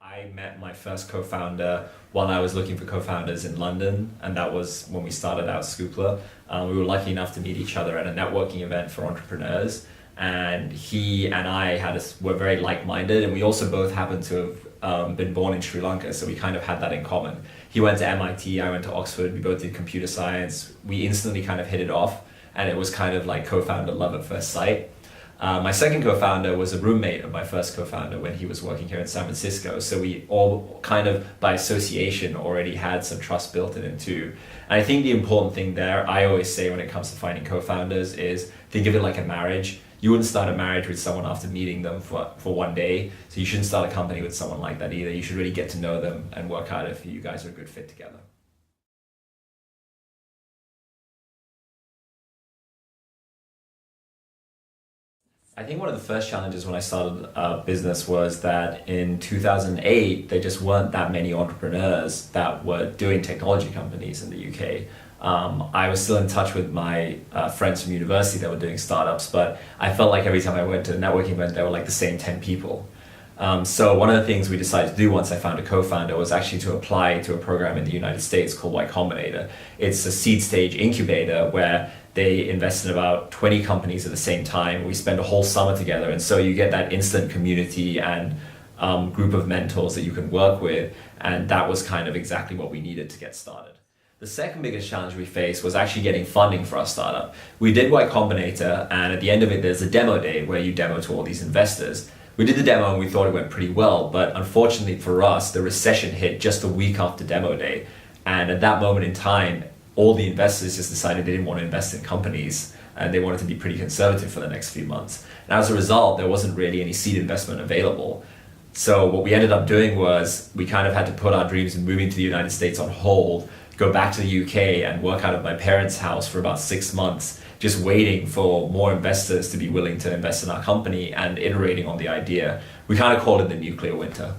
I met my first co-founder while I was looking for co-founders in London, and that was when we started out Scoopler. We were lucky enough to meet each other at a networking event for entrepreneurs, and he and I were very like-minded, and we also both happened to have been born in Sri Lanka, so we kind of had that in common. He went to MIT, I went to Oxford, we both did computer science. We instantly kind of hit it off, and it was kind of like co-founder love at first sight. My second co-founder was a roommate of my first co-founder when he was working here in San Francisco. So we all kind of by association already had some trust built in it too. And I think the important thing there, I always say when it comes to finding co-founders, is think of it like a marriage. You wouldn't start a marriage with someone after meeting them for one day. So you shouldn't start a company with someone like that either. You should really get to know them and work out if you guys are a good fit together. I think one of the first challenges when I started a business was that in 2008, there just weren't that many entrepreneurs that were doing technology companies in the UK. I was still in touch with my friends from university that were doing startups, but I felt like every time I went to a networking event, there were like the same 10 people. So one of the things we decided to do once I found a co-founder was actually to apply to a program in the United States called Y Combinator. It's a seed stage incubator where they invest in about 20 companies at the same time. We spend a whole summer together, and so you get that instant community and group of mentors that you can work with, and that was kind of exactly what we needed to get started. The second biggest challenge we faced was actually getting funding for our startup. We did Y Combinator, and at the end of it, there's a demo day where you demo to all these investors. We did the demo and we thought it went pretty well, but unfortunately for us, the recession hit just a week after demo day. And at that moment in time, all the investors just decided they didn't want to invest in companies and they wanted to be pretty conservative for the next few months. And as a result, there wasn't really any seed investment available. So what we ended up doing was we kind of had to put our dreams of moving to the United States on hold, go back to the UK and work out of my parents' house for about 6 months, just waiting for more investors to be willing to invest in our company and iterating on the idea. We kind of called it the nuclear winter.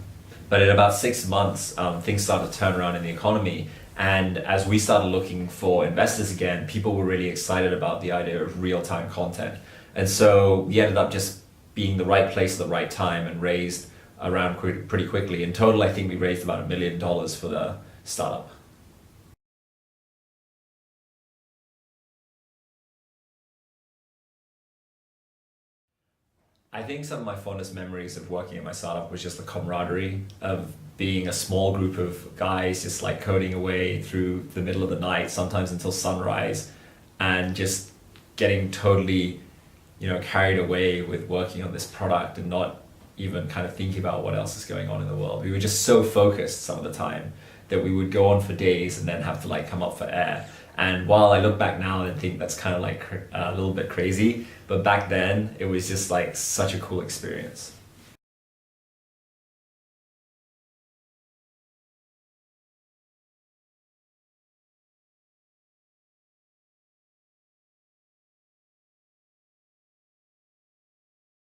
But in about 6 months, things started to turn around in the economy. And as we started looking for investors again, people were really excited about the idea of real-time content. And so we ended up just being the right place at the right time and raised around pretty quickly. In total, I think we raised about $1 million for the startup. I think some of my fondest memories of working at my startup was just the camaraderie of being a small group of guys just like coding away through the middle of the night, sometimes until sunrise, and just getting totally, carried away with working on this product and not even kind of thinking about what else is going on in the world. We were just so focused some of the time that we would go on for days and then have to like come up for air. And while I look back now and think that's kind of like a little bit crazy, but back then it was just like such a cool experience.